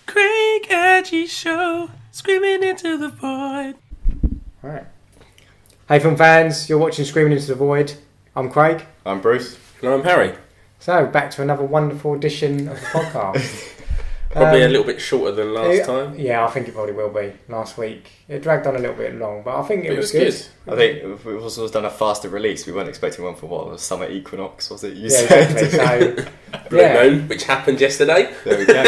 Craig Aggie Show, screaming into the void. Right. Hey film fans, you're watching Screaming Into the Void. I'm Craig. I'm Bruce. And I'm Harry. So, back to another wonderful edition of the podcast. Probably a little bit shorter than last time. Yeah, I think it probably will be. Last week. It dragged on a little bit long, but I think it was good. I think if it was done a faster release, we weren't expecting one for what? The summer equinox, was it? You Yeah, said? exactly. So, Blue Moon, which happened yesterday. There we go.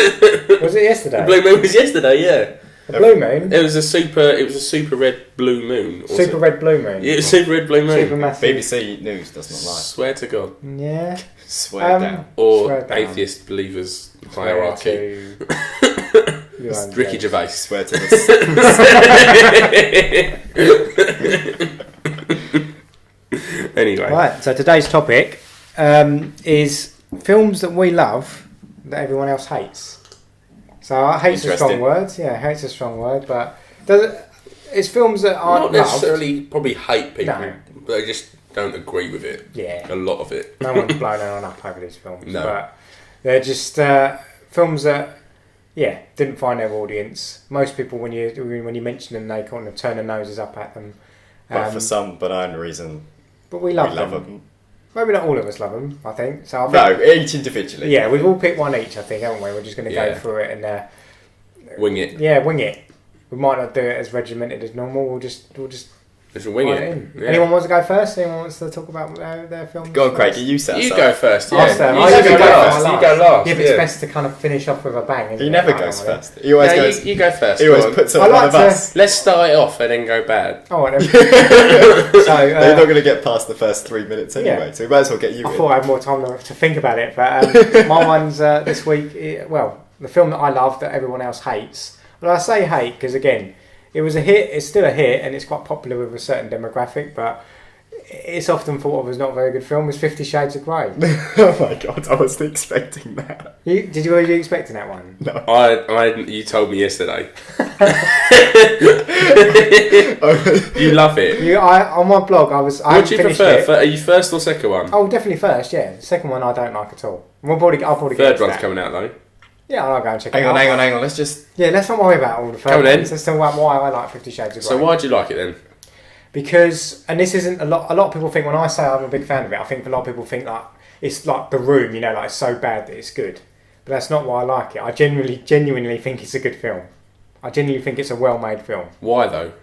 Was it yesterday? The Blue Moon was yesterday, yeah. The Blue Moon? It was a super red blue moon. Super red blue moon? Yeah, super red blue moon. Super massive. BBC News does not lie. Swear to God. Yeah. Swear down. Or Swear down. atheist believers Swear hierarchy. to- It's Ricky Gervais. Swear to this. Anyway. Right, so today's topic is films that we love that everyone else hates. So hate's a strong Interesting. word. Yeah, hate's a strong word, but it's films that Not aren't loved. necessarily probably hate people, No. but they just don't agree with it. Yeah. A lot of it. No one's blown anyone up over these films. No. But they're just films that, didn't find their audience. Most people, when you mention them, they kind of turn their noses up at them. But for some benign reason, But we we love love them. them. Maybe not all of us love them, I think. So I think, No, each individually. yeah, we've all picked one each, I think, haven't we? We're just going to go Yeah. through it and Wing it. wing it. We might not do it as regimented as normal. We'll just Just wing write it. in. Yeah. Anyone wants to go first? Anyone wants to talk about their films? Go on, Craig, first? you set us You up. go first. I'll Yeah. start. You I go usually go last. last. You go last. Yeah, but it's best to kind of finish off with a bang. He never goes Normally. first. He always Yeah, goes. you go first. He Go always on. puts I up like one of to- us. Let's start it off and then go bad. Oh, then. So They're not going to get past the first 3 minutes anyway, yeah. so we might as well get you I in. thought I had more time to think about it, but my one's this week. The film that I love that everyone else hates. Well, I say hate because again, it was a hit. It's still a hit, and it's quite popular with a certain demographic. But it's often thought of as not a very good film. It's 50 Shades of Grey. Oh my god, I wasn't expecting that. Were you expecting that one? No. You told me yesterday. You love it. On my blog, I What haven't do you finished prefer? it. Are you first or second one? Oh, definitely first. Yeah, the second one I don't like at all. I'll probably Third get to one's that. coming out though. Yeah, I'll go and check Hang it on, out. hang on. Let's just. Yeah, let's not worry about all the Come on first then. ones. Let's talk about why I like 50 Shades of Grey. So why do you like it then? Because, and this isn't a lot of people think when I say I'm a big fan of it, I think a lot of people think like it's like The Room, like it's so bad that it's good. But that's not why I like it. I genuinely think it's a good film. I genuinely think it's a well-made film. Why though?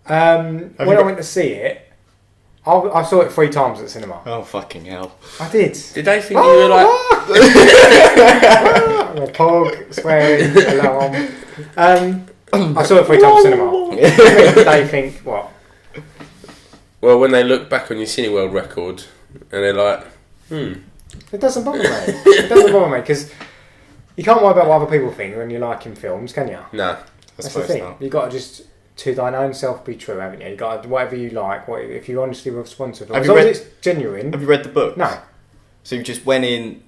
When I went to see it, I saw it 3 times at the cinema. Oh, fucking hell. I did. Did they think you were like? A pog, swearing, alarm. I saw it 3 times at the cinema. They think, what? Well, when they look back on your Cineworld record and they're like, It doesn't bother me. It doesn't bother me because you can't worry about what other people think when you're liking films, can you? nah. I That's the suppose thing. not. You got to just to thine own self be true, haven't you? You got to, whatever you like. If you honestly respond to it, Have as you long as read- it's genuine. Have you read the book? No, So you just went in.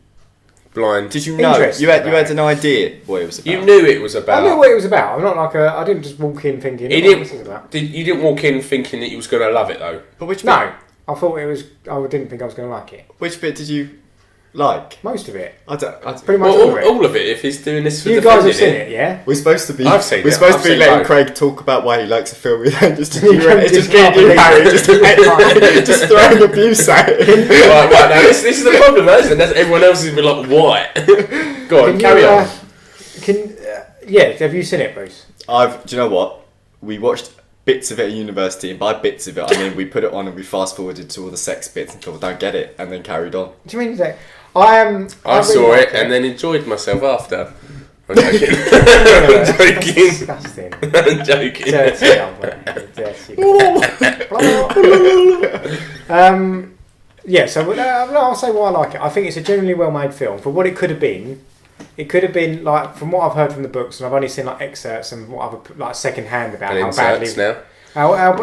Blind. Did you know? Interested You had about it. an idea what it was about. You knew it was about. I knew what it was about. I'm not like I didn't just walk in thinking. He "Oh, didn't- what's this about?" You didn't walk in thinking that you was going to love it though. But which bit? No, I thought it was. I didn't think I was going to like it. Which bit did you like? Most of it, I don't. pretty much Well, all of it. all of it. If he's doing this for You guys have defending seen it, yeah? We're supposed to be. I've seen We're it. supposed I've to be seen letting both. Craig talk about why he likes a film. Just You can't just just getting you, can't Harry, believe just throwing abuse at him. right, now this is the problem, isn't it? That's everyone else has been like, why? Go on, carry on. Have you seen it, Bruce? Do you know what? We watched bits of it at university, and by bits of it, I mean we put it on and we fast forwarded to all the sex bits until we don't get it, and then carried on. Do you mean that? I I saw really it liked and then enjoyed myself after. I'm joking. I'm joking. Disgusting. I'm joking. Dirty old man. Dirty. So I'll say why I like it. I think it's a genuinely well-made film. For what it could have been, like, from what I've heard from the books, and I've only seen like excerpts and what other like second-hand about And how badly... inserts now. How I've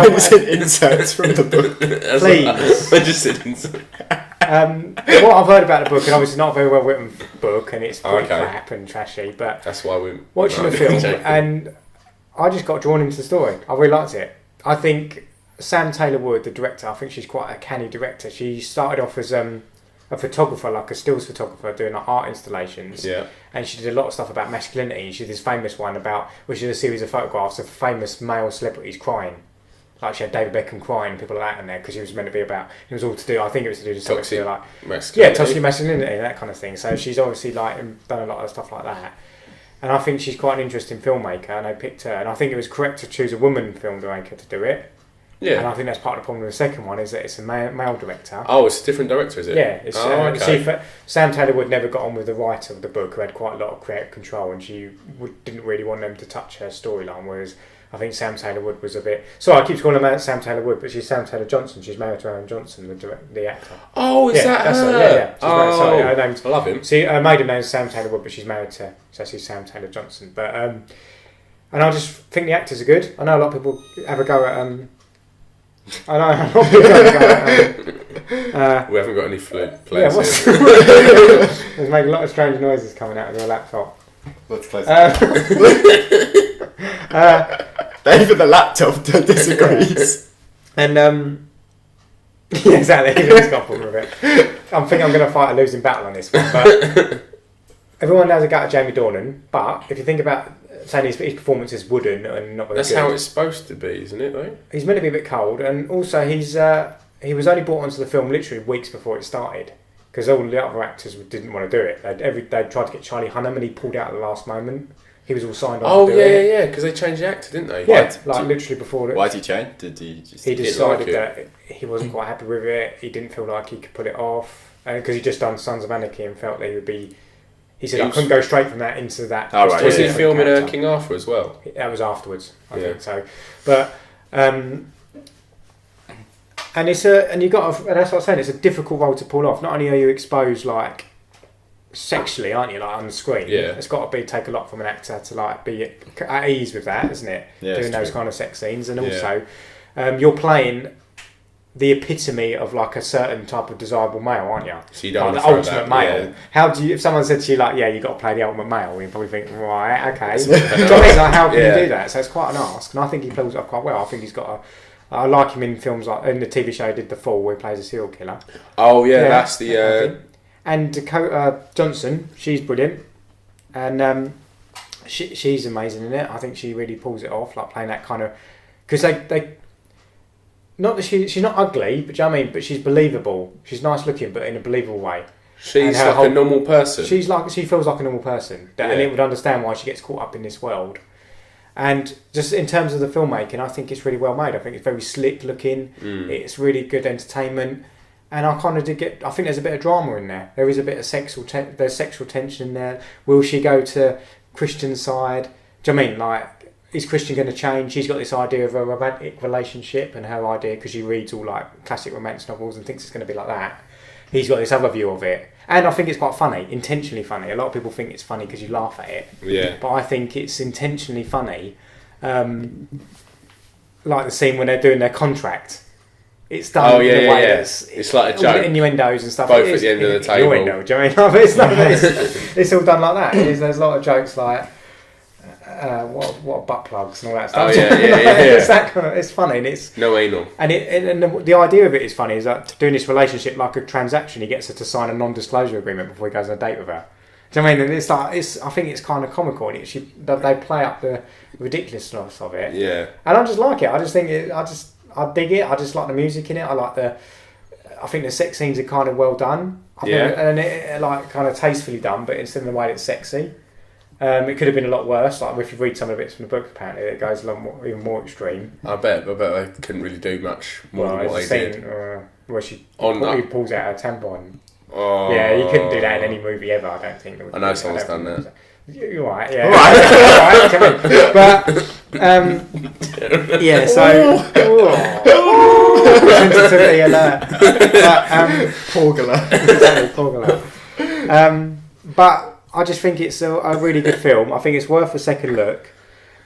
only seen inserts from the book. Please. I just said insert. what I've heard about the book, and obviously not a very well-written book, and it's pretty Okay. crap and trashy, but That's why we watching the film, and I just got drawn into the story. I really liked it. I think Sam Taylor Wood, the director, I think she's quite a canny director. She started off as a photographer, like a stills photographer, doing like art installations. Yeah. And she did a lot of stuff about masculinity. She did this famous one about, which is a series of photographs of famous male celebrities crying. Like she had David Beckham crying, people like that in there, because she was meant to be about, it was all to do, I think it was to do with something to do like, masculinity. toxic masculinity, that kind of thing. So she's obviously like done a lot of stuff like that. And I think she's quite an interesting filmmaker, and they picked her. And I think it was correct to choose a woman filmmaker to do it. Yeah. And I think that's part of the problem with the second one, is that it's a male director. Oh, it's a different director, is it? Yeah. It's, okay. Sam Taylor Wood never got on with the writer of the book, who had quite a lot of creative control, and she didn't really want them to touch her storyline, whereas I think Sam Taylor Wood was a bit... Sorry, I keep calling her Sam Taylor Wood, but she's Sam Taylor Johnson. She's married to Aaron Johnson, the actor. Oh, is that that's her? her. Yeah. She's married, sorry, her name's, I love him. See, her maiden name's Sam Taylor Wood, but she's married to... So she's Sam Taylor Johnson. But and I just think the actors are good. I know a lot of people have a go at... I know a lot of people have a go at... we haven't got any flute players yeah, here. There's making a lot of strange noises coming out of your laptop. Let's close Even the laptop disagrees. And yeah, exactly. He's got a problem with it. I think I'm going to fight a losing battle on this one. But everyone knows a go at Jamie Dornan, but if you think about saying his performance is wooden and not very That's good, how it's supposed to be, isn't it? Though he's meant to be a bit cold, and also he was only brought onto the film literally weeks before it started, because all the other actors didn't want to do it. They'd tried to get Charlie Hunnam, and he pulled out at the last moment. He was all signed on to do it. Yeah, because they changed the actor, didn't they? Yeah, literally before it. Why did he change? Did he just... He decided like that he wasn't quite happy with it. He didn't feel like he could pull it off, because he'd just done Sons of Anarchy and felt that he would be... He said, I couldn't go straight from that into that. Oh, right, Was he yeah. filming King Arthur as well? That was afterwards, I Yeah. think so. But and it's and you got and that's what I'm saying. It's a difficult role to pull off. Not only are you exposed like sexually, aren't you, like on the screen? Yeah. It's got to take a lot from an actor to like be at ease with that, isn't it? Yeah, doing it's those true. kind of sex scenes, and Yeah. also you're playing the epitome of like a certain type of desirable male, aren't you? So you don't Like want the to throw ultimate that, male. yeah. How do you? If someone said to you like, "Yeah, you got to play the ultimate male," you probably think, "Right, okay." Do you know what I mean? Like, how can Yeah. you do that? So it's quite an ask, and I think he pulls it off quite well. I think he's got a. I like him in films like in the TV show he did The Fall, where he plays a serial killer. Oh yeah, that's the. And Dakota Johnson, she's brilliant, and she's amazing in it. I think she really pulls it off, like playing that kind of, because they not that she's not ugly, but do you know what I mean? But she's believable. She's nice looking, but in a believable way. She's her like whole- a normal person. She feels like a normal person, and Yeah. it would understand why she gets caught up in this world. And just in terms of the filmmaking, I think it's really well made. I think it's very slick looking. It's really good entertainment, and I kind of did get. I think there's a bit of drama in there. There is a bit of there's sexual tension in there. Will she go to Christian's side? Do you know what I mean, like, is Christian going to change? She's got this idea of a romantic relationship, and her idea, because she reads all like classic romance novels and thinks it's going to be like that. He's got this other view of it, and I think it's quite funny, intentionally funny. A lot of people think it's funny because you laugh at it, Yeah. but I think it's intentionally funny. Like the scene when they're doing their contract. It's done Oh, yeah, in a yeah, way yeah. that's It's like a all the joke. innuendos and stuff. Both It at is the end of the table. Innuendo, do you know what I mean? It's, like, it's all done like that. There's a lot of jokes like what butt plugs and all that stuff. Oh, yeah, yeah, yeah, It's yeah. that kind of, it's funny, and it's No anal. and the idea of it is funny, is that doing this relationship like a transaction, he gets her to sign a non-disclosure agreement before he goes on a date with her. Do you know what I mean? And it's like, I think it's kind of comical, and they play up the ridiculousness of it. Yeah. And I just like it. I just think I dig it. I just like the music in it. I think the sex scenes are kind of well done. And it like kind of tastefully done, but instead of the way it's sexy. It could have been a lot worse. Like if you read some of the bits from the book, apparently it goes a lot more, even more extreme. I bet they couldn't really do much more than what there's they a scene, did. where she On probably that. pulls out a tampon. Oh. Yeah, you couldn't do that in any movie ever. I don't think. I know someone's done that. You're right. Yeah. But yeah. So sensitivity alert. But Porgula. But I just think it's a really good film. I think it's worth a second look,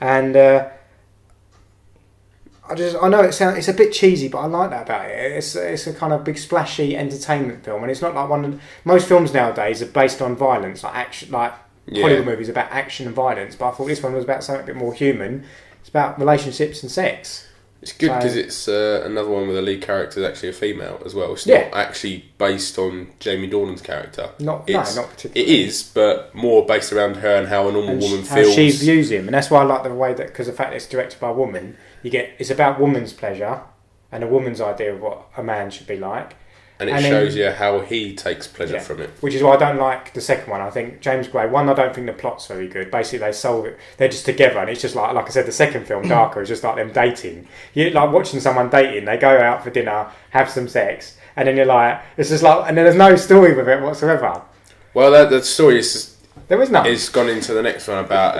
and I know it's a bit cheesy, but I like that about it. It's a kind of big splashy entertainment film, and it's not like most films nowadays are based on violence, like action, like Hollywood movies about action and violence. But I thought this one was about something a bit more human. It's about relationships and sex. It's good So- because it's another one where the lead character is actually a female as well. It's Yeah. not actually based on Jamie Dornan's character. Not It's- not particularly. It is, but more based around her and how a normal And woman how feels. she views him, and that's why I like the way that, because the fact that it's directed by a woman, it's about woman's pleasure and a woman's idea of what a man should be like. and it and then- shows you how he takes pleasure Yeah. from it. Which is why I don't like the second one. I think James Gray, one, I don't think the plot's very good. Basically, they solve it. They're just together, and it's just like I said, the second film, Darker, is just like them dating. You like watching someone dating. They go out for dinner, have some sex, and then you're like, it's just like, and then there's no story with it whatsoever. Well, the story There is none. is gone into the next one about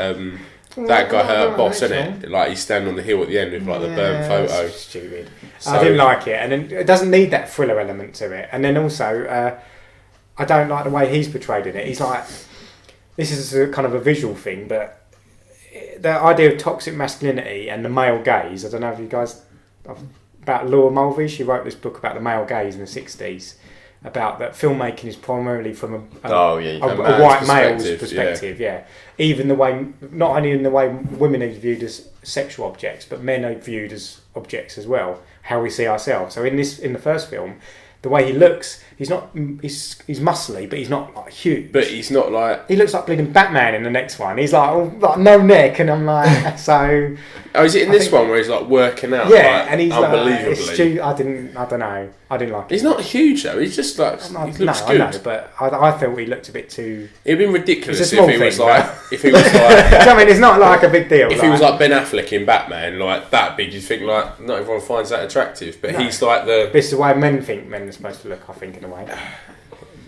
that guy, her boss, isn't it? Like he's standing on the hill at the end with like the burnt photo. That's stupid. So- I didn't like it, and then it doesn't need that thriller element to it. And then also, I don't like the way he's portrayed in it. He's like, this is a kind of a visual thing, but the idea of toxic masculinity and the male gaze. I don't know if you guys about Laura Mulvey. She wrote this book about the male gaze in the '60s. About that filmmaking is primarily from a man's white male's perspective, perspective, yeah. Even the way, not only in the way women are viewed as sexual objects, but men are viewed as objects as well. How we see ourselves. So in the first film, the way he looks, he's muscly, but he's not like huge. But he's not like. He looks like bleeding Batman in the next one. He's like no neck, and I'm like, so. Oh, is it in this one where he's like working out? Yeah, like, and he's unbelievably. I don't know. I didn't like it. He's not huge though. He's just like No, he looks I know, good. but I thought he looked a bit too. It'd been ridiculous It's a if small he was thing, like but- if he was like Do you know what I mean? It's not like a big deal. if he was like Ben Affleck in Batman, like that big, you'd think like not everyone finds that attractive. But No. he's like the This is the way men think men are supposed to look, I think, in a way.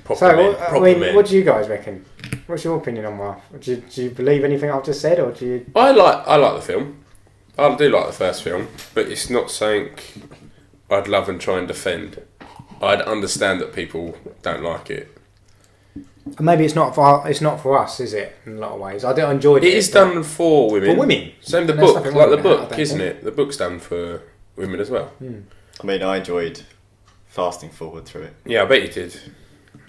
proper So, men. I Proper mean, men. what do you guys reckon? What's your opinion on Marv? Do you believe anything I've just said, or do you... I like the film. I do like the first film, but it's not something I'd love and try and defend. I'd understand that people don't like it. Maybe it's not for us, is it, in a lot of ways? I enjoyed it. It is but- done for women. For women? Same the And there's book, nothing like wrong the with that, I book, don't isn't think. it? The book's done for women as well. I mean, I enjoyed fasting forward through it. Yeah, I bet you did.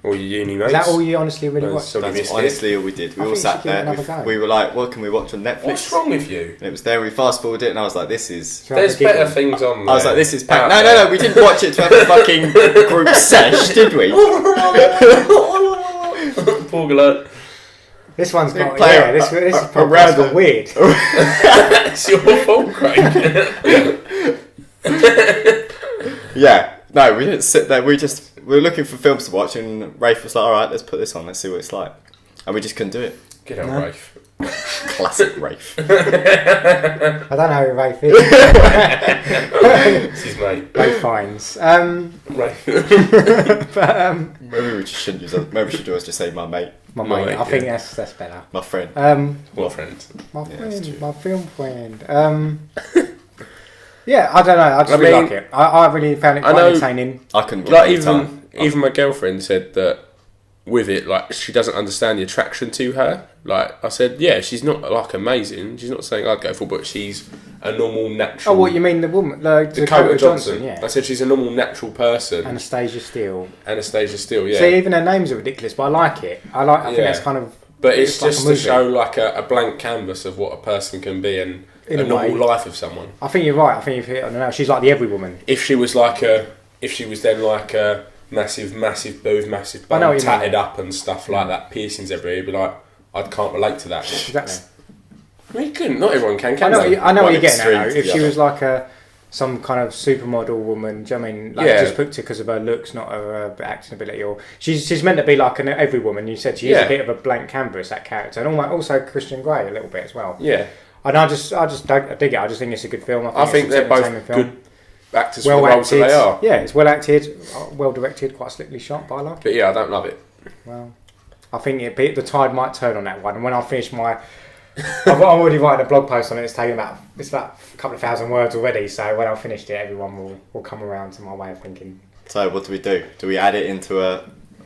All your uni mates. Is that all you honestly really No, watched? so- That's missed it. honestly all we did. We I all think sat you should give it there. another go. We were like, what can we watch on Netflix? What's wrong with you? And it was there. We fast forwarded it, and I was like, this is. Shall I have There's a giggle? better things on there. I was like, this is packed. Out No, there. no, we didn't watch it to have a fucking group sesh, did we? Poor Gillette. This one's got... play Yeah, a- this a podcast random- got weird. It's your fault, Craig. Yeah. No, we didn't sit there. We were looking for films to watch, and Rafe was like, all right, let's put this on. Let's see what it's like. And we just couldn't do it. Get out, No. Rafe. Classic Rafe. I don't know who Rafe is. It's his mate. Rafe Fiennes. Rafe. Maybe we just shouldn't use it. Maybe we should just say my mate, My My mate. mate, I think yeah. that's better. my friend. What friend? My Yeah, that's true. friend, my film friend. Yeah, I don't know. I just I really mean, like it. I really found it I quite know- entertaining. I couldn't get Like any time. even my girlfriend said that with it, like she doesn't understand the attraction to her. Like I said, yeah, she's not like amazing. She's not saying I'd go for, but she's a normal natural. Oh, what you mean the woman, the Dakota Johnson? Yeah. I said she's a normal natural person. Anastasia Steele. Anastasia Steele, yeah. See, even her names are ridiculous, but I like it. I think Yeah. that's kind of. But it's like a just to movie. show like a blank canvas of what a person can be and In a a normal way. life of someone. I think you're right. I think you've hit it on the nail. She's like the every woman. If she was then like a massive booth, massive I know bum, what you tatted mean. up and stuff like that, piercings everywhere, you'd be like, I can't relate to that. Exactly. I mean, you couldn't. Not everyone can I know. they? I know what One you're getting at. extreme Though. to If the she other. was like some kind of supermodel woman, do you know what I mean? Like Yeah. just picked her because of her looks, not her acting ability, or she's meant to be like an every woman. You said she is Yeah. a bit of a blank canvas, that character, and also Christian Grey a little bit as well. Yeah. And I just dig it. I just think it's a good film. I think it's they're an both entertainment film. good actors for Well the roles that acted. they are. Yeah, it's well acted, well directed, quite slickly shot, but I like it. But yeah, I don't love it. Well, I think the tide might turn on that one. And when I finish I'm already writing a blog post on it. It's about a couple of thousand words already. So when I've finished it, everyone will come around to my way of thinking. So what do we do? Do we add it into a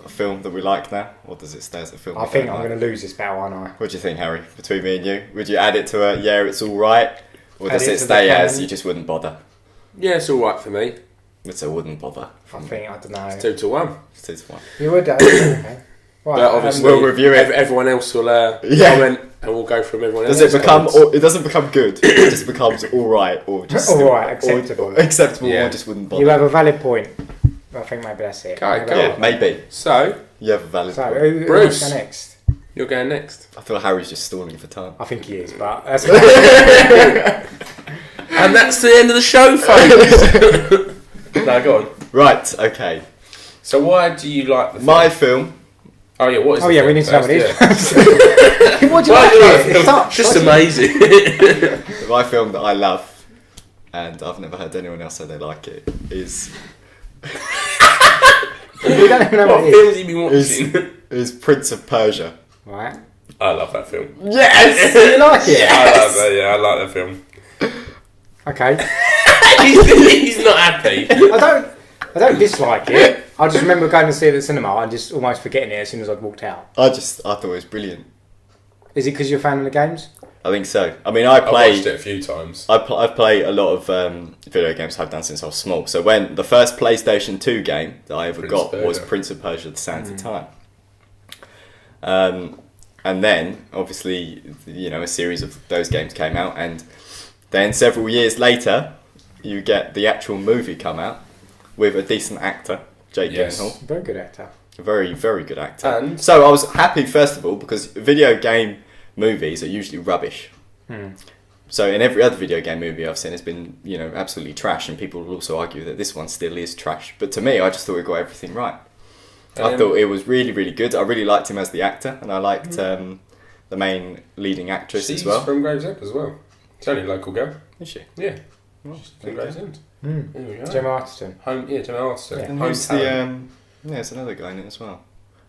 film that we like now, or does it stay as a film? I we think don't I'm like? going to lose this battle, aren't I? What do you think, Harry? Between me and you, would you add it to a yeah, it's all right, or Add does it it to the stay as canon? you just wouldn't bother? Yeah, it's all right for me. It's a wouldn't bother. I think I don't know. 2-1. It's one. You would. Okay. Right. But obviously, We'll review it. Everyone else will Yeah. comment and we'll go from everyone Does else. it become? It doesn't become good. It just becomes all right, or just All right, acceptable. acceptable, Yeah. or just wouldn't bother. You have a valid point. I think maybe that's it. Okay, Maybe go that's Yeah, it. maybe So, you have a valid So, point. who Bruce. wants to go next? you're going next. I feel Harry's just stalling for time. I think he is, but that's And that's the end of the show, folks. No, go on. Right. Okay. So why do you like the film? My film. Oh yeah, what is Oh the yeah, film we need to know what it first? is. What do you Why like do you like it? the film? Stop. Just What do you- amazing. My film that I love, and I've never heard anyone else say they like it, is We don't even know What what it films have you been is, watching? is Prince of Persia. is. Right. I love that film. Yes. You like it? I love that. Yeah, I like that film. Okay. He's not happy. I don't dislike it. I just remember going to see it at the cinema and just almost forgetting it as soon as I'd walked out. I thought it was brilliant. Is it because you're a fan of the games? I think so. I mean, I I've watched play. it a few times. I've played a lot of video games. I've done since I was small. So when the first PlayStation 2 game that I ever Prince got of was Persia. Prince of Persia: The Sands of Time. And then, obviously, a series of those games came out, and then several years later, you get the actual movie come out with a decent actor, Jake Yes. Gyllenhaal, Very good actor. a very, very good actor. And- so I was happy first of all because video game movies are usually rubbish. So in every other video game movie I've seen, it's been absolutely trash, and people will also argue that this one still is trash. But to me, I just thought it got everything right. I thought it was really, really good. I really liked him as the actor, and I liked the main leading actress She's as well. from Gravesend as well. She's only a local girl. Is she? Yeah. Well, She's from Gravesend. Mm. There we go. Gemma Arterton. Gemma Arterton. Yeah. And Home who's talent. there's another guy in it as well.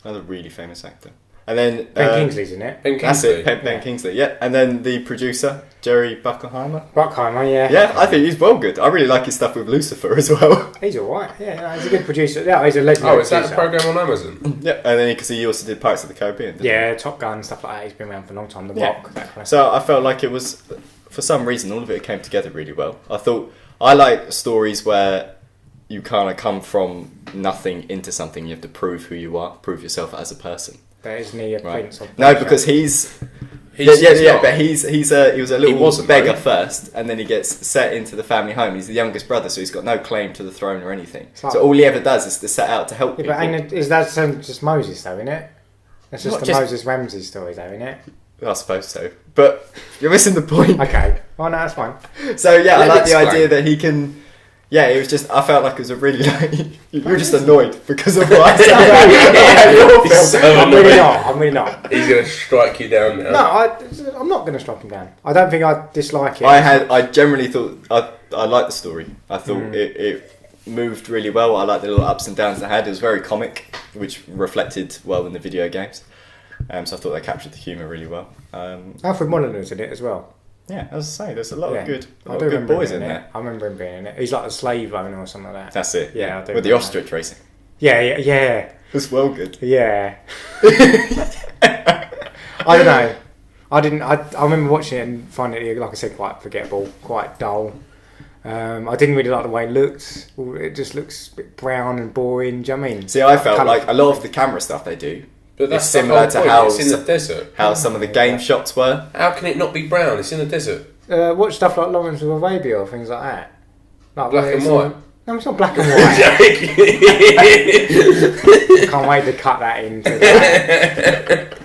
Another really famous actor. And then Ben Kingsley's in it. Ben That's Kingsley. it, Ben Yeah. Kingsley. Yeah, and then the producer Jerry Bruckheimer. Bruckheimer, yeah. Yeah, I think he's well good. I really like his stuff with Lucifer as well. He's alright. Yeah, no, he's a good producer. Yeah, he's a legendary Oh, is that the producer. program on Amazon? Yeah, and then because he also did Pirates of the Caribbean. Didn't Yeah, Top Gun, stuff like that. He's been around for a long time. The Yeah. Rock, that kind he? of stuff. So I felt like it was, for some reason, all of it came together really well. I thought I like stories where you kind of come from nothing into something. You have to prove who you are, prove yourself as a person. But isn't he a Right. prince of No, Persia? because he's He's not. but he was a little wasn't, beggar though. first, and then he gets set into the family home. He's the youngest brother, so he's got no claim to the throne or anything. It's like- So all he ever does is to set out to help Yeah, people. but ain't it, is that just Moses though, isn't it? That's just Not the just- Moses Ramsey story though, isn't it? I suppose so, but you're missing the point. Okay. Oh no, that's fine. So yeah, I Let me like the explain. idea that he can. Yeah, it was just. I felt like it was a really. You were just annoyed because of what I said. He's so I'm really annoyed. not. I'm really not. He's going to strike you down now. No, I'm not going to strike him down. I don't think I dislike it. I generally thought I liked the story. I thought Mm. it moved really well. I liked the little ups and downs it had. It was very comic, which reflected well in the video games. So I thought they captured the humour really well. Alfred Molyneux's in it as well. Yeah, as I say, there's a lot of good, I lot do of good remember boys him in being there. I remember him being in it. He's like a slave owner or something like that. That's it. Yeah, I do With the remember ostrich racing. Yeah. It was well good. Yeah. I don't know. I remember watching it and finding it, like I said, quite forgettable, quite dull. I didn't really like the way it looked. It just looks a bit brown and boring. Do you know what I mean? See, I felt Colour- like a lot of the camera stuff they do, But that's It's the similar whole to point. how It's in the desert. how some of the game shots were. How can it not be brown? It's in the desert. watch stuff like Lawrence of Arabia or things like that. Like Black where and it's white. all- No, it's not black and white. Can't wait to cut that into that.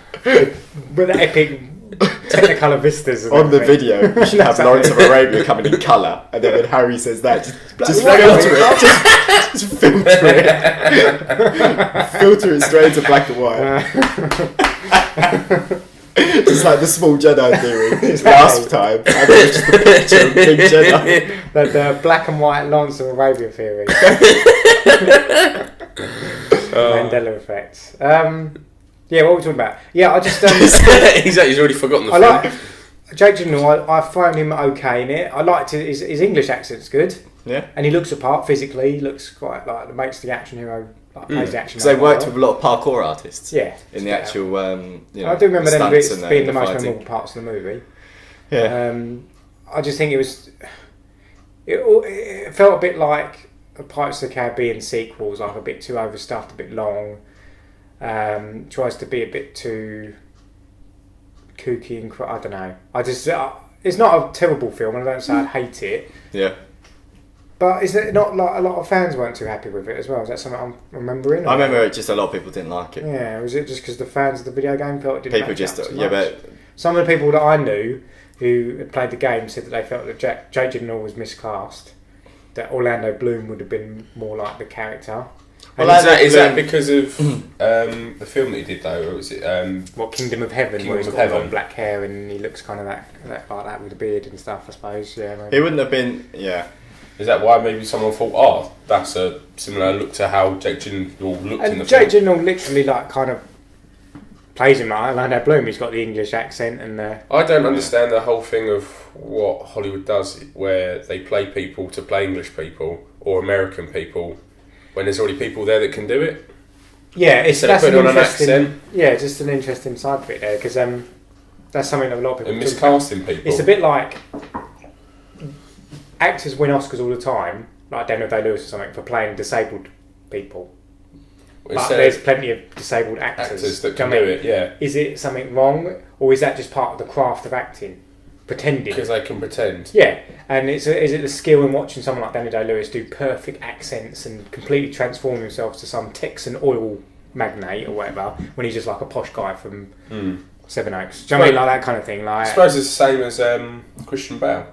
With the epic Technicolor vistas and On the everything. video, you should have Lawrence of Arabia coming in colour, and then when Harry says that, just and white. filter it. Just filter it. Filter it straight into black and white. Just like the small Jedi theory last time. And then it's just a picture of Big Jedi. The black and white Lawrence of Arabia theory. Mandela effect. Yeah, what were we talking about? Yeah, I just he's already forgotten the I film. like Jake Gyllenhaal. I find him okay in it. I liked his English accent's good, Yeah. and he looks apart physically. He looks quite like makes the action hero plays the action. Because they hero worked well. with a lot of parkour artists. Yeah, In the actual, I do remember them stunts bits and being the most fighting. memorable parts of the movie. Yeah. I just think it was. It felt a bit like the Pirates of the Caribbean sequels, like a bit too overstuffed, a bit long. Tries to be a bit too kooky and I don't know. I just it's not a terrible film, and I don't say I'd hate it. Yeah. But is it not like a lot of fans weren't too happy with it as well? Is that something I'm remembering? I remember just a lot of people didn't like it. Yeah, was it just because the fans of the video game felt it didn't People match just up too yeah, much? but Some of the people that I knew who had played the game said that they felt that Jake Gyllenhaal was miscast. That Orlando Bloom would have been more like the character. Well, is that because of the film that he did though, or was it? What, Kingdom of Heaven, Kingdom where he's of got Heaven. long black hair and he looks kind of that like that with a beard and stuff, I suppose. Yeah, maybe. it wouldn't have been. Yeah. Is that why maybe someone thought, oh, that's a similar look to how Jake Gyllenhaal looked in the And Jake film? Gyllenhaal literally like kind of plays him like Orlando Bloom. He's got the English accent and the... I don't understand the whole thing of what Hollywood does, where they play people to play English people or American people when there's already people there that can do it. Yeah, Instead of putting on an accent. Yeah, just an interesting side bit there because that's something that a lot of people And talk about. miscasting people. It's a bit like actors win Oscars all the time, like Daniel Day-Lewis or something, for playing disabled people. But Instead there's of plenty of disabled actors that Do can you know do what I mean? it, yeah. Is it something wrong, or is that just part of the craft of acting? Pretending. Because they can pretend. Yeah, and is it the skill in watching someone like Daniel Day-Lewis do perfect accents and completely transform himself to some Texan oil magnate or whatever when he's just like a posh guy from Seven Oaks? Do you know what I mean? Like that kind of thing. I Like, suppose it's the same as Christian Bale,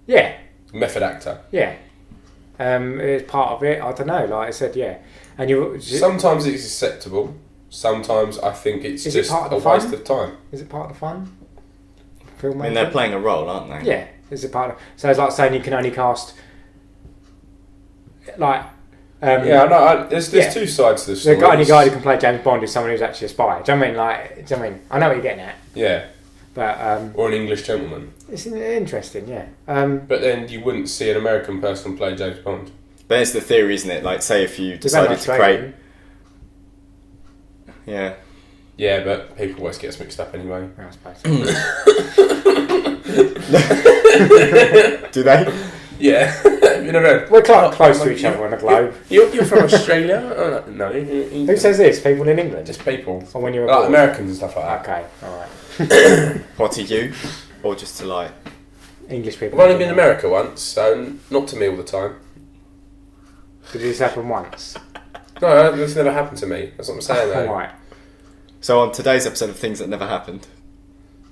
yeah, method actor. yeah. It's part of it. I don't know. Like I said, yeah. And you Sometimes it's acceptable. Sometimes I think it's Is it just part a of the waste fun? of time. is it part of the fun? I mean, they're playing a role, aren't they? Yeah, is it part of? So it's like saying you can only cast like. Yeah, no. There's yeah. two sides to the The story. only guy who can play James Bond is someone who's actually a spy. Do you know what I mean? Like, do you know what I mean? I know what you're getting at, Yeah, but or an English gentleman. it's interesting, yeah. But then you wouldn't see an American person play James Bond. But it's the theory, isn't it? Like, say if you We've had decided enough to training. create, yeah. Yeah, but people always get us mixed up anyway. I suppose. Do they? Yeah, you know. We're quite close to each other on the globe. You're from Australia? No. Who says this? People in England? Just people. Or when you were Like born? Americans and stuff like that. Okay, alright. What to you? Or just to like... English people. I've only been in America once, so not to me all the time. Did this happen once? No, that's never happened to me. That's what I'm saying though. Alright. So on today's episode of Things That Never Happened...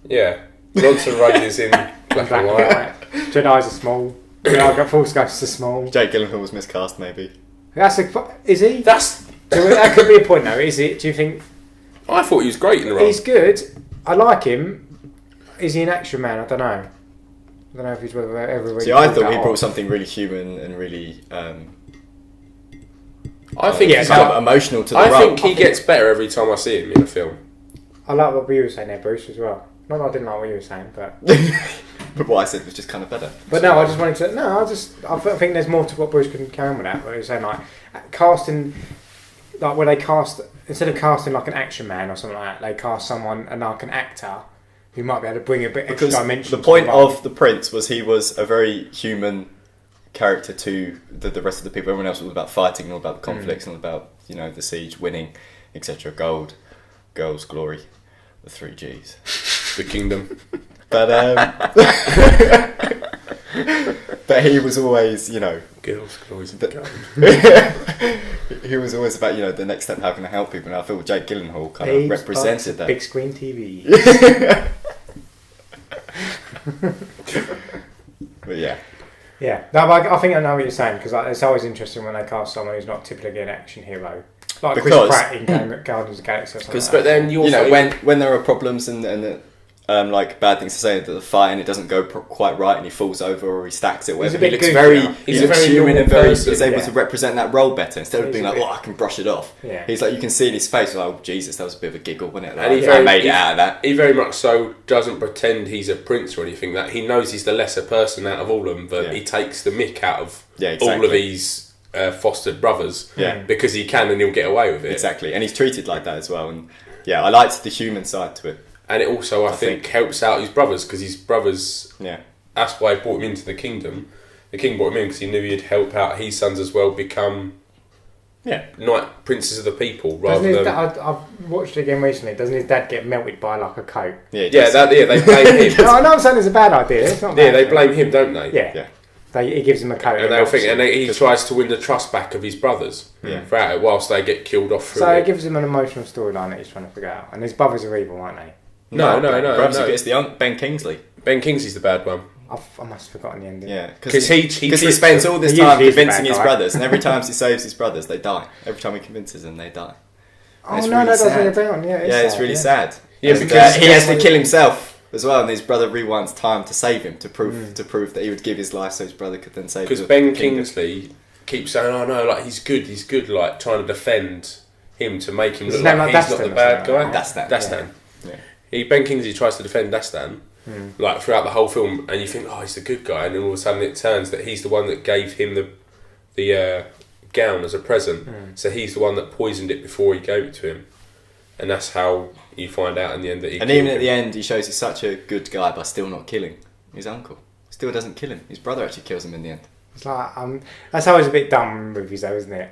Yeah. Lots of ruggies in black and white. Jedi's are small. Yeah, Force Ghosts are small. Jake Gyllenhaal was miscast, maybe. Is he? That's. That could be a point though, is it? Do you think I thought he was great in the role. he's good? I like him. Is he an action man? I don't know. I don't know if he's ever really. See, I pulled thought that he off. brought something really human and really I think Yeah, he's kind of emotional to the I role. think he gets better every time I see him in a film. I like what you were saying there, Bruce, as well. Not that I didn't like what you were saying, but But what I said was just kind of better. no, I just wanted to. No, I think there's more to what Bruce can carry on with that. But he was saying like casting, like when they cast instead of casting like an action man or something like that, they cast someone and like an actor who might be able to bring a bit extra Because dimension. the point to the role. of the Prince was he was a very human character to the rest of the people. Everyone else was all about fighting and all about the conflicts and all about, you know, the siege, winning, etc. Gold, girls, glory, the 3 Gs. The Kingdom. But but he was always, you know, Girls, glories, and The- gold. he was always about, you know, the next step, how can I help people? And I feel Jake Gyllenhaal kind of Babes, represented butts, that. big screen TV. But yeah. Yeah, no, but I think I know what you're saying because it's always interesting when they cast someone who's not typically an action hero, like Chris Because- Pratt in Guardians of the Galaxy or something. Like But that. then you're You know, when there are problems and like bad things to say at the fight and it doesn't go quite right and he falls over or he stacks it, or He's a whatever, he bit looks goofy, very, yeah. he He's a looks very human normal and very person, is able yeah. to represent that role better instead of He's being a like, bit- oh, I can brush it off. Yeah. He's like, you can see in his face, like, oh Jesus, that was a bit of a giggle, wasn't it? Like, And he I very- made it he- out of that. He very much so doesn't pretend he's a prince or anything. That he knows he's the lesser person out of all of them, but Yeah. he takes the mick out of Yeah, all of exactly. his fostered brothers. Yeah. Because he can and he'll get away with it. Exactly, and he's treated like that as well. And yeah, I liked the human side to it. And it also, I think, helps out his brothers because his brothers. Yeah, That's why he brought him into the kingdom. The king brought him in because he knew he'd help out his sons as well become Yeah. Night Princes of the People Doesn't rather his than. dad, I've watched it again recently. Doesn't his dad get melted by like a coat? Yeah, They blame him. No, I know I'm saying it's a bad idea. It's not. Yeah, bad. they blame him, don't they? Yeah. Yeah. He gives him a coat. And they'll think, and he tries to win the trust back of his brothers Yeah. throughout it, whilst they get killed off through So it. it gives him an emotional storyline that he's trying to figure out. And his brothers are evil, aren't they? No. Perhaps he gets the Ben Kingsley. Ben Kingsley's the bad one. I must have forgotten the ending. Yeah, 'Cause he he spends all this He time usually is the convincing bad his guy. brothers, and every time he saves his brothers, they die. Every time he convinces them, they die. Oh It's no, really that does sad. ring a bell. Yeah, It's really sad. Yeah, And, because- he has to kill himself as well, and his brother rewinds time to save him to prove that he would give his life so his brother could then save. Because the Ben kingdom. Kingsley keeps saying, "Oh no, like he's good," like trying to defend him to make him His look name like like he's not Dastan the or bad something, guy. right? Dastan. Yeah. Ben Kingsley tries to defend Dastan, like throughout the whole film, and you think, "Oh, he's the good guy," and then all of a sudden it turns that he's the one that gave him the gown as a present. So he's the one that poisoned it before he gave it to him, and that's how you find out in the end that he. And killed even at him. the end, he shows he's such a good guy by still not killing his uncle. Still doesn't kill him. His brother actually kills him in the end. It's like that's always a bit dumb in movies, though, isn't it?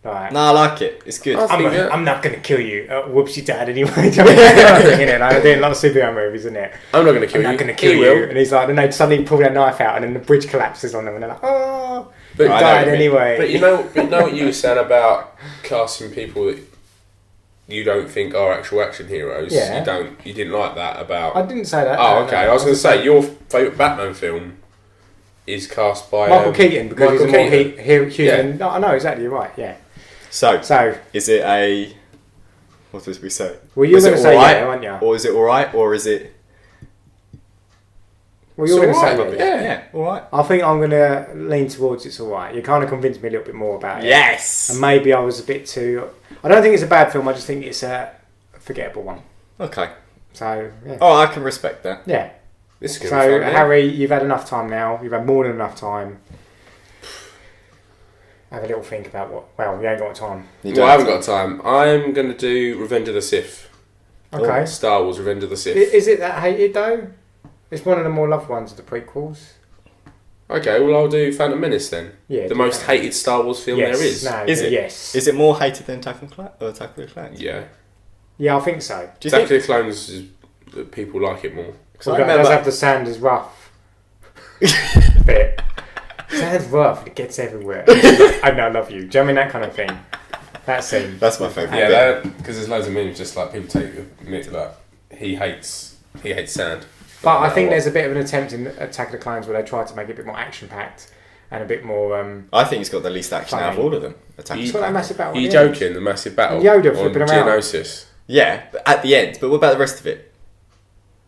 Like, No, I like it. It's good. I'm not going to kill you. Whoops, you dad anyway. Do you know what I mean? Innit? Like, they're doing a lot of superhero movies, isn't it? I'm not going to kill I'm you. not going to kill He you. will. And he's like, then they suddenly pull their knife out, and then the bridge collapses on them, and they're like, oh, But he I know died what you mean. anyway. But you know what you were saying about casting people that you don't think are actual action heroes. Yeah. You didn't like that about. I didn't say that. Oh, okay. I was going to say your favourite Batman film is cast by Michael Keaton, because Michael he's a more Keaton. human. No, I know exactly, you're right. Yeah. So, So, is it a? What did we say? well, you were Was it going to say alright? yeah, weren't you? Or is it alright? Or is it? Well, you were going to say alright, yeah. yeah. Alright. I think I'm going to lean towards it's alright. You kind of convinced me a little bit more about it. Yes. And maybe I was a bit too. I don't think it's a bad film. I just think it's a forgettable one. Okay. So yeah, Oh, I can respect that. yeah. This is going So to be fun, Harry, you've had enough time now. You've had more than enough time. Have a little think about what. Well, you ain't got time. You Well, I haven't don't got time. I'm going to do Revenge of the Sith. Okay. Star Wars Revenge of the Sith. Is it that hated though? It's one of the more loved ones of the prequels. Okay, well I'll do Phantom Menace then. Yeah. The most hated Star Wars film yes. there is. No, Is it? Yes. Is it more hated than Attack of the Clones? Yeah. Yeah, I think so. Do you Attack think? of the Clones is that people like it more. Because Well, I it does remember. have the Sanders rough bit. Sanders rough. It gets everywhere. I know, I love you. Do you know what I mean, that kind of thing? That scene. That's my favourite. Yeah, bit. because there's loads of memes just like people take admit like he hates sand. But I No, think what? there's a bit of an attempt in Attack of the Clones where they try to make it a bit more action packed and a bit more. I think he's got the least action out of Funny. all of them. Attack of It's the got that Clones. massive battle. Are you at the end. joking? The massive battle And Yoda on flipping around. Geonosis. Yeah, but at the end. But what about the rest of it?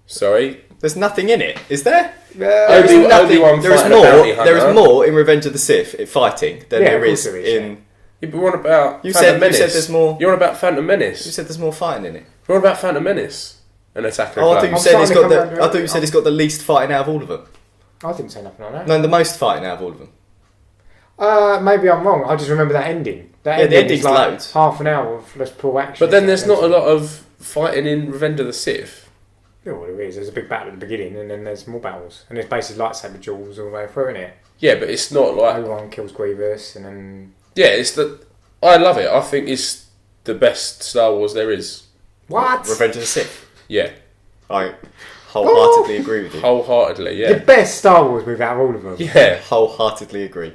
Sorry, There's nothing in it, is there? Yeah, There is nothing. Obi-Wan There is fighting a more. bounty hunter. There is more in Revenge of the Sith fighting than Yeah, there of course is there is, in. yeah, but we're on about You Phantom said Menace. there's more. You're on about Phantom You Menace. said there's more fighting in it. We're on about Phantom Menace and Attack of the Oh, I thought Clones. you said I'm it's starting got to the. come I around thought you said it's got the least fighting out of all of them. I didn't say nothing on that. No, the most fighting out of all of them. Maybe I'm wrong. I just remember that ending. That Yeah, the ending is ending's like loads. half an hour of let's pull action. But then there's not a lot of fighting in Revenge of the Sith. Yeah, well, there is. There's a big battle at the beginning, and then there's more battles, and it's basically lightsaber duels all the way through, isn't it? Yeah, but it's not like Everyone kills Grievous, and then yeah. It's the I love it. I think it's the best Star Wars there is. what? Revenge of the Sith. Yeah, I wholeheartedly agree with you. wholeheartedly. The Yeah, best Star Wars movie out of all of them. yeah. Wholeheartedly agree.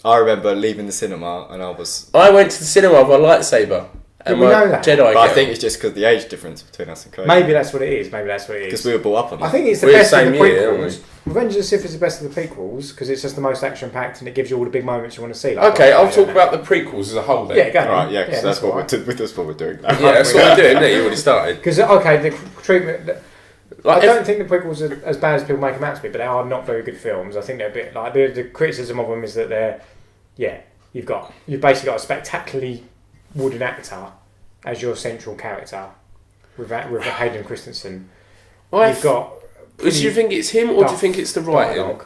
I remember leaving the cinema and I was. I went to the cinema with my lightsaber and Did we my know that? Jedi. But I girl. think it's just because the age difference between us and Cody. Maybe that's what it is. Maybe that's what it Because is. we were brought up on I that. think it's the We're best the of same the year, aren't prequels. Revenge of the Sith is the best of the prequels because it's just the most action packed and it gives you all the big moments you want to see. Like Okay, I'll Darth talk Vader. about the prequels as a whole then. Yeah, go on. Right, yeah, because that's what alright. that's what we're doing. Yeah, that's what we're doing. Isn't it? You already started. Because okay, the treatment. Like, I don't think the prequels are as bad as people make them out to be, but they are not very good films. I think they're a bit like the criticism of them is that they're you've basically got a spectacularly wooden actor as your central character with Hayden Christensen. You've got. do you think it's him or do you think it's the writing? dialogue.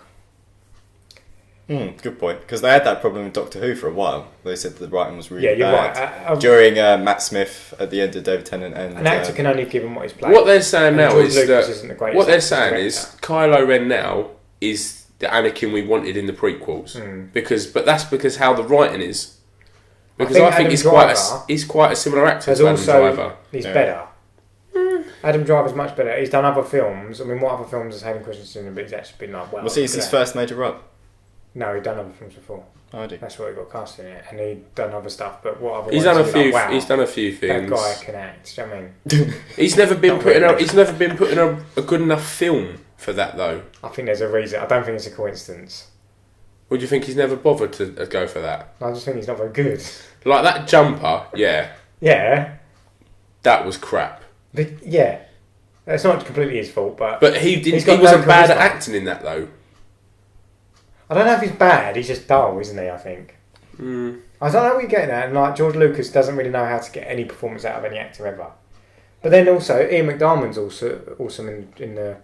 Good point. Because they had that problem with Doctor Who for a while. They said the writing was really Yeah, you're bad. right. During Matt Smith at the end of David Tennant and An actor can only give him what he's played. What they're saying And now George is Lucas that isn't the greatest what they're actor saying director. is Kylo Ren now is the Anakin we wanted in the prequels Hmm. but that's because how the writing is. Because I think Adam he's quite a similar actor to Adam also Driver. he's better. Adam Driver's much better. He's done other films. I mean, what other films has Hayden Christensen in? But he's actually been like, well. Was his first major role? No, he'd done other films before. Oh, I do. That's why he got cast in it, and he'd done other stuff. But what other? He's done a few. Like, wow, he's done a few things. That guy can act. Do you know what I mean? He's never been put in a. He's never been put in a good enough film for that though. I think there's a reason. I don't think it's a coincidence. Would you think he's never bothered to go for that? I just think he's not very good. Like that jumper, yeah, Yeah, that was crap. but yeah, it's not completely his fault. But he didn't. he's got He wasn't no bad at charisma. acting in that though. I don't know if he's bad. He's just dull, isn't he? I think. I don't know what you're getting at. And like George Lucas doesn't really know how to get any performance out of any actor ever. But then also Ian McDiarmid's also awesome in the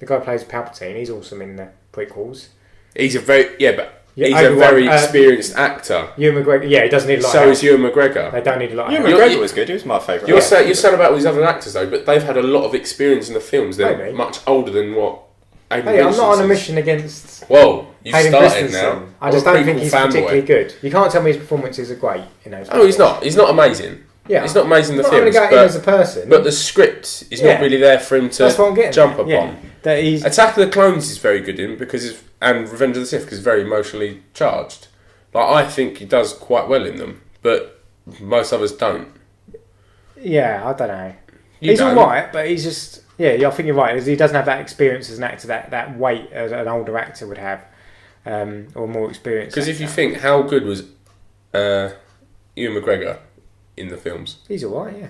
guy who plays Palpatine. He's awesome in the prequels. He's a very he's a Obi-Wan, very experienced actor. Ewan McGregor, yeah, he doesn't need a lot. So of is Ewan McGregor. They don't need a lot. Ewan of help. McGregor was good. He was my favourite. You're saying about all these other actors though, but they've had a lot of experience in the films. They're Maybe. much older than what. Hayden Hey, I'm not on a Christensen is. mission against Whoa, you've Hayden started Christensen. now. I just I'm a don't think prequel he's fanboy. particularly good. You can't tell me his performances are great. You know. Oh, he's not. He's not amazing. Yeah, He's not amazing in the I'm not films, going to go in as a person. but the script is Yeah. not really there for him That's what I'm to getting jump at. upon. Yeah. That he's Attack of the Clones is very good in and Revenge of the Sith because it's very emotionally charged. Like I think he does quite well in them, but most others don't. yeah, I don't know. You He's don't. alright, but he's just I think you're right. He doesn't have that experience as an actor, that weight as an older actor would have, or more experience. Because if you think how good was Ewan McGregor in the films, he's alright, yeah.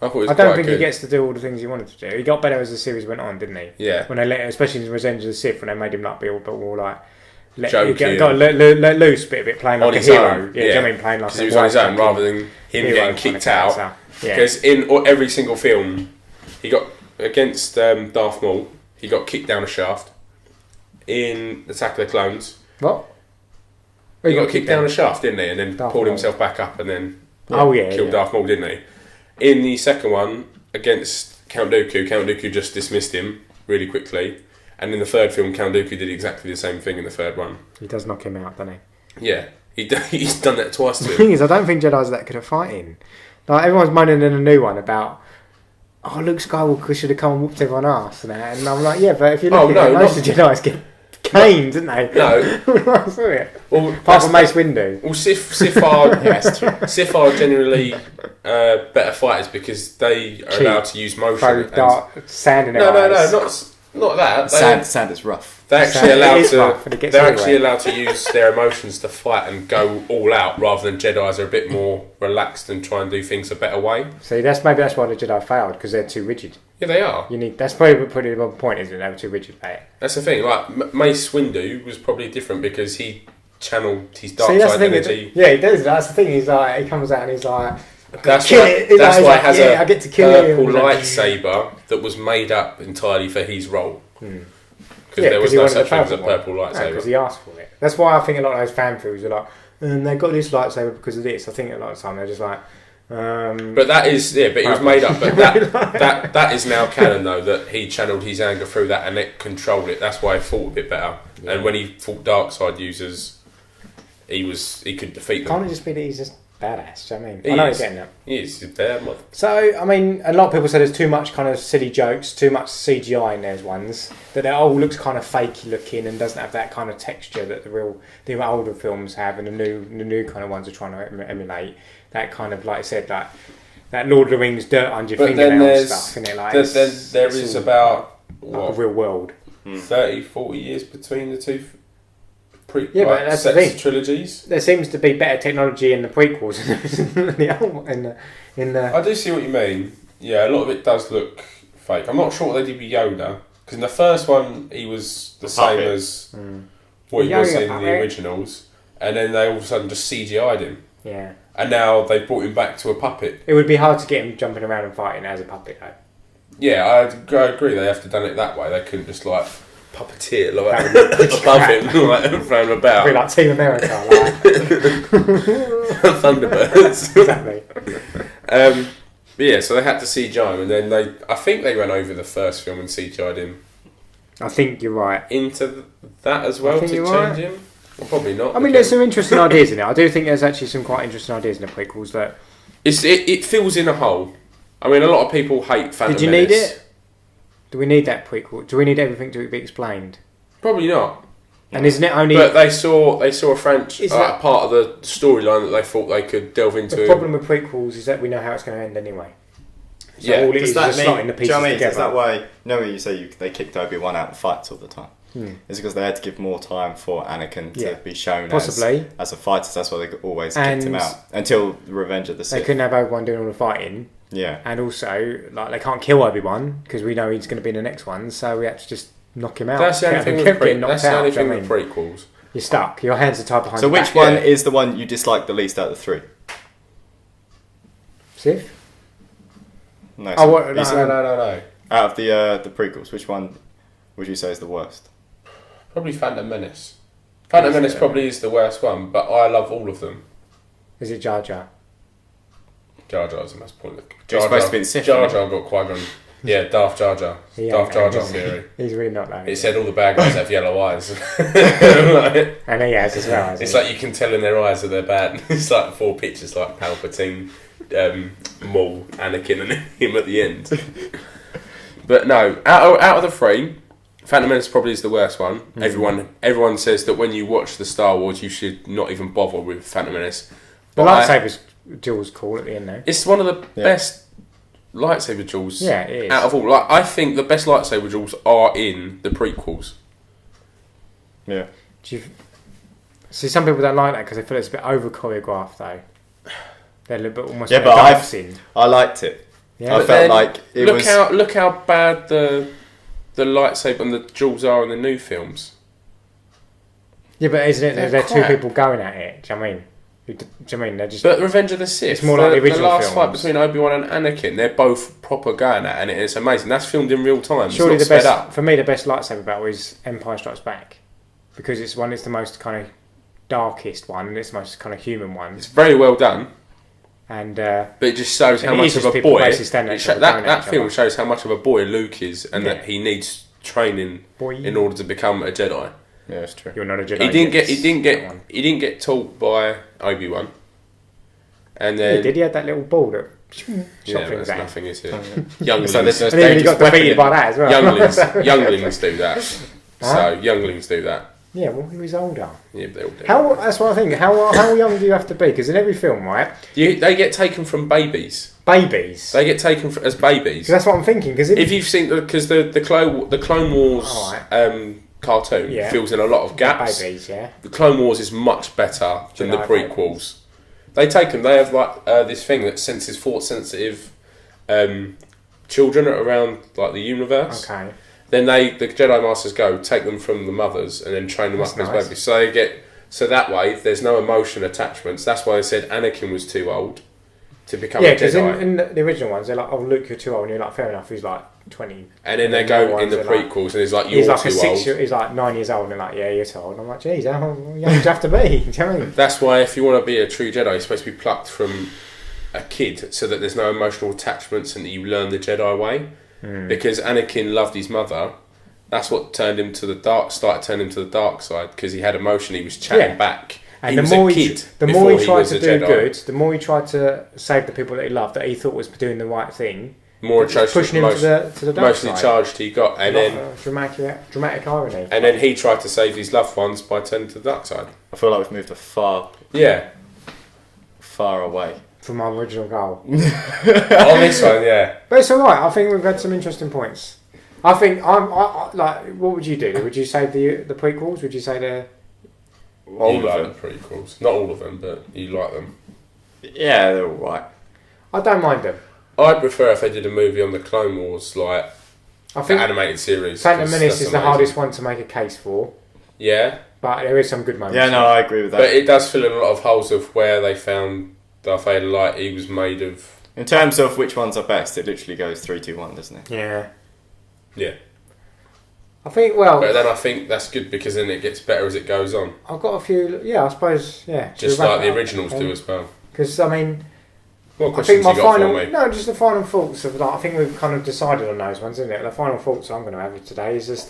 I thought he was I don't quite think good. he gets to do all the things he wanted to do. He got better as the series went on, didn't he? Yeah. When they let, especially in Revenge of the Sith, when they made him like be all, but more like Joking. got let loose a bit, playing On like a his hero. own, Yeah, do you know what I mean? Playing like Because a he was on his own white rather than him hero getting kind of kicked out. character. Yeah. Because in every single film, he got against Darth Maul, he got kicked down a shaft. In Attack of the Clones, What? he got kicked down a shaft, didn't he? And then Darth pulled Maul. himself back up and then killed killed Darth Maul, didn't he? In the second one, against Count Dooku just dismissed him really quickly. And in the third film, Count Dooku did exactly the same thing in the third one. He does knock him out, doesn't he? Yeah, he's done that twice to The him. thing is, I don't think Jedi's that good at fighting. Like everyone's moaning in a new one about, Luke Skywalker should have come and whooped everyone ass and that. And I'm like, yeah, but if you look at it, most of the Jedi's get caned, didn't they? No. What's it? Well, Apart from Mace Windu. Well, Sith are Sith are generally better fighters because they are Cheat. allowed to use motion. Throw and- dark sand in their No, eyes. not that. Sand is rough. They're actually Sand allowed is rough and it to. gets They're everywhere. actually allowed to use their emotions to fight and go all out, rather than Jedi's are a bit more relaxed and try and do things a better way. See, that's why the Jedi failed, because they're too rigid. Yeah, they are. That's probably the point, isn't it? They were too rigid about it. That's the thing. Like Mace Windu was probably different because he channeled his dark See, that's the side thing. energy. Yeah, he does. That's the thing. He's like, he comes out and he's like, That's kill why, it. that's He's why like, it has yeah, I a get to kill purple him. lightsaber that was made up entirely for his role. Because Yeah, there was he no wanted such the thing as a purple one. purple No, because lightsaber. he asked for it. That's why I think a lot of those fan films are like, they got this lightsaber because of this. I think a lot of the time they're just like, But that is but it was made up. But that is now canon though, that he channeled his anger through that and it controlled it. That's why he fought a bit better. Yeah. And when he fought dark side users, he could defeat can't them. it just be that he's just badass? Do you know what I mean? He I know is. he's getting that. He is. He's there. So, I mean, a lot of people say there's too much kind of silly jokes, too much CGI in those ones, that it all looks kind of fakey looking and doesn't have that kind of texture that the older films have, and the new kind of ones are trying to emulate. That kind of, like I said, like that Lord of the Rings dirt under your But then fingernail there's stuff, isn't it? Like, there it's is all about like a real world. 30, 40 years between the two Yeah, but that's the thing. trilogies. There seems to be better technology in the prequels in the I do see what you mean. Yeah, a lot of it does look fake. I'm not sure what they did with Yoda, because in the first one he was the same puppet. as what he was Yoda in puppet. the originals, and then they all of a sudden just CGI'd him, yeah. and now they brought him back to a puppet. It would be hard to get him jumping around and fighting as a puppet, though. Yeah, I agree. They have to done it that way. They couldn't just like puppeteer like above him, like throw him about. Be like Team America, like. Thunderbirds. Exactly. But yeah, so they had to CGI him, and then I think they ran over the first film and CGI'd him I think you're right. into that as well to think change you're right. him. Well, probably not. I mean, there's some interesting ideas in it. I do think there's actually some quite interesting ideas in the prequels that... It fills in a hole. I mean, a lot of people hate Phantom Menace. Did you need it? Do we need that prequel? Do we need everything to be explained? Probably not. And isn't it only... But they saw a French part of the storyline that they thought they could delve into. The problem with prequels is that we know how it's going to end anyway. So all it is that just mean, slotting the pieces together. Is that why... You say they kicked Obi-Wan out of fights all the time. Is it because they had to give more time for Anakin to be shown possibly as a fighter? So that's why they always kicked him out until Revenge of the Sith. They couldn't have Obi-Wan doing all the fighting. Yeah. And also, like, they can't kill Obi-Wan because we know he's going to be in the next one, so we had to just knock him out. That's the only thing with prequels. You're stuck. Your hands are tied behind So your which back. one is the one you dislike the least out of the three? Sith? No. No. Out of the prequels, which one would you say is the worst? Probably Phantom Menace. Phantom Menace probably is the worst one, but I love all of them. Is it Jar Jar? Jar Jar's the most pointless. He's supposed to be the Sith. Jar Jar got Qui-Gon. Yeah, Darth Jar Jar. Darth Jar Jar theory. He's really not that. It said all the bad guys have yellow eyes. And he has as well. It's like you can tell in their eyes that they're bad. It's like 4 pictures like Palpatine, Maul, Anakin and him at the end. But no, out of the three, Phantom Menace probably is the worst one. Everyone says that when you watch the Star Wars, you should not even bother with Phantom Menace. The lightsaber's duel's cool at the end though. It's one of the best lightsaber duels it is. out of all. Like, I think the best lightsaber duels are in the prequels. Yeah. See, some people don't like that because they feel it's a bit over choreographed though. They're a little bit almost. Yeah, like but I liked it. Yeah. I felt like it was. Look how bad the lightsaber and the duels are in the new films. Yeah, but isn't it? They're two crap. people going at it. Do you know what I mean? They're just. But Revenge of the Sith, It's more like the original last fight films. between Obi-Wan and Anakin, they're both proper going at it, and it's amazing. That's filmed in real time. Surely it's the not best sped up. for me, the best lightsaber battle is Empire Strikes Back because it's the most kind of darkest one, and it's the most kind of human one. It's very well done, and but it just shows how it much is of just a people boy. basically standing at each other going at That each film other. shows how much of a boy Luke is, and Yeah. that he needs training Boy. in order to become a Jedi. Yeah, that's true. You're not a Jedi. He didn't get taught by Obi-Wan. And then He did. He had that little ball that shot yeah, things that's at him. nothing, is it? Younglings, So there's no And then he got dangerous defeated by weapon that as well. younglings do that. So younglings do that. Yeah, well, he was older. Yeah, they all do. That's what I think. How young do you have to be? Because in every film, right, They get taken from babies. babies. They get taken as babies. 'Cause that's what I'm thinking. Because If you've seen, because the Clone Wars Alright. Cartoon Yeah. fills in a lot of gaps. babies, yeah. The Clone Wars is much better than the Jedi prequels. They take them. They have like this thing that senses force sensitive children around like the universe. Okay. Then the Jedi Masters take them from the mothers and then train them That's up as nice. babies. So that way there's no emotion attachments. That's why they said Anakin was too old to become Yeah, a because Jedi. in the original ones, they're like, "Oh, Luke, you're too old," and you're like, "Fair enough." He's like 20. And then they the go other in the ones are like- prequels and it's like, you're He's like too a 6 old. year. He's like 9 years old, and they're like, "Yeah, you're too old." And I'm like, "Geez, how young do you have to be?" Do you know what I mean? That's why if you want to be a true Jedi, you're supposed to be plucked from a kid so that there's no emotional attachments and that you learn the Jedi way. Because Anakin loved his mother, that's what started turning him to the dark side because he had emotion. He was chatting back. And he the was more a kid the before more he tried was to a do Jedi. good, the more he tried to save the people that he loved, that he thought was doing the right thing. More Just pushing him to the dark mostly side. charged he got, and then dramatic irony. and then he tried to save his loved ones by turning to the dark side. I feel like we've moved Yeah, far away. From my original goal. on this one, yeah. But it's alright, I think we've had some interesting points. I think I like. What would you do? Would you say the prequels? Would you say the? All you of like them. the prequels, not all of them, but you like them. Yeah, they're alright. I don't mind them. I'd prefer if they did a movie on the Clone Wars, like I the think animated series. Phantom 'cause Menace that's is the amazing. hardest one to make a case for, Yeah, but there is some good moments. Yeah, no, I agree with that. but it does fill in a lot of holes of where they found Darth Vader. Like he was made of. In terms of which ones are best, it literally goes 3, 2, 1, doesn't it? Yeah. Yeah, I think. Well, but then I think that's good because then it gets better as it goes on, I've got a few. Yeah, I suppose. Yeah. just like the originals do as well. Because I mean, What I questions think you my got final for me? no, just the final thoughts of like. I think we've kind of decided on those ones, isn't it? The final thoughts I'm going to have today is just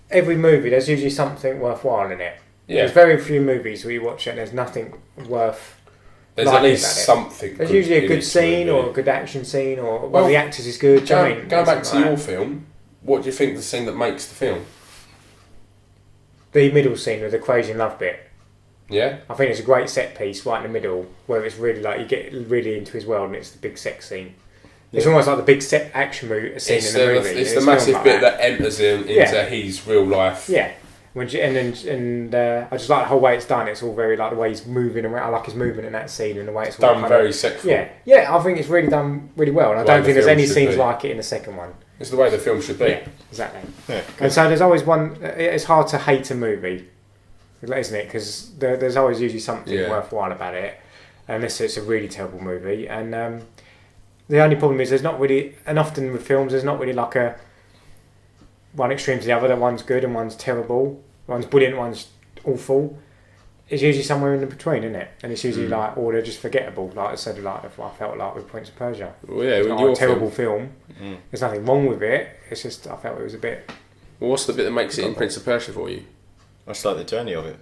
every movie, there's usually something worthwhile in it. Yeah. There's very few movies where you watch it and there's nothing worth. There's at liking least about it. something. There's good usually a in good each scene movie. or a good action scene or one Well, of the actors is good. Do you know what I mean? Going back to Something your like film, what do you think the scene that makes the film? that. The middle scene with the crazy in love bit. Yeah? I think it's a great set piece right in the middle where it's really like you get really into his world and it's the big sex scene. It's Yeah. almost like the big set action scene It's in the the, movie. it's the filmed massive like bit that enters him into Yeah. his real life. Yeah. I just like the whole way it's done. It's all very like the way he's moving around. I like his movement in that scene and the way it's all Done kind very of, sexual. yeah. I think it's really done really well, and I The way don't the think there's film any should scenes be. like it in the second one. It's the way the film should be. Yeah, exactly. Yeah, And so there's always one. It's hard to hate a movie, isn't it? Because there's always usually something Yeah. worthwhile about it, unless it's a really terrible movie. And the only problem is there's not really, and often with films, there's not really like a one extreme to the other. That one's good and one's terrible. One's brilliant, one's awful. It's usually somewhere in between, isn't it? And it's usually like, or they're just forgettable. Like I said, like I felt like with Prince of Persia. Well, yeah, It's with not your a terrible film. film. There's nothing wrong with it. It's just I felt it was a bit. Well, what's the bit that makes it in Prince of Persia for you? I just like the journey of it.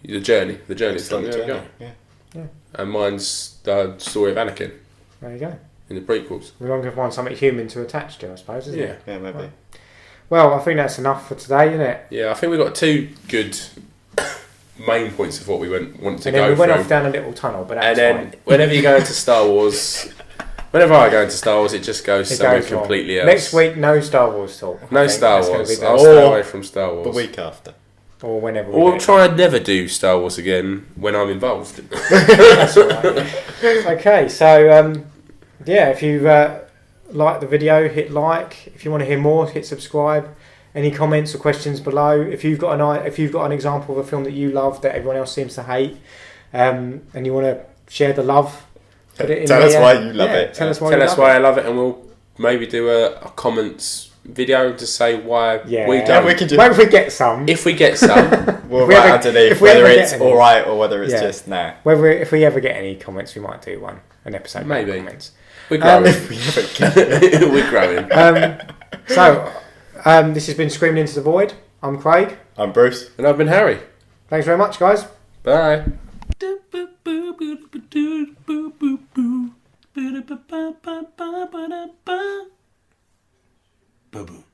The journey. The journey. Just like the There we go. journey. Yeah. And mine's the story of Anakin There you go. in the prequels. As long as find something human to attach to, I suppose, isn't Yeah. it? Yeah, maybe. Right. Well, I think that's enough for today, isn't it? Yeah, I think we've got two good main points of what we want to And go then we went through. off down a little tunnel, but And that's then fine. whenever you go into Star Wars, whenever I go into Star Wars, it just goes It somewhere goes wrong. completely else. Next week, no Star Wars talk. I No think Star that's gonna Wars. be the- I'll stay Or away from Star Wars. The week after. Or whenever. Or we we'll get try and never do Star Wars again when I'm involved. That's all right. Okay, so yeah, if you like the video, hit like. If you want to hear more, hit subscribe. Any comments or questions below? If you've got an example of a film that you love that everyone else seems to hate, and you want to share the love, put it in Tell us why you love it. Tell us why. Tell you us love why it. I love it, and we'll maybe do a comments video to say why Yeah. we Yeah, don't. we can do. Maybe if we get some. If we get some, We'll if we write ever- underneath if we whether ever get it's any. alright or whether it's Yeah. just nah. If we ever get any comments, we might do an episode. about Maybe. comments. we're growing. If we ever get We're growing. This has been Screaming Into the Void. I'm Craig. I'm Bruce. And I've been Harry. Thanks very much, guys. Bye. Boo boo.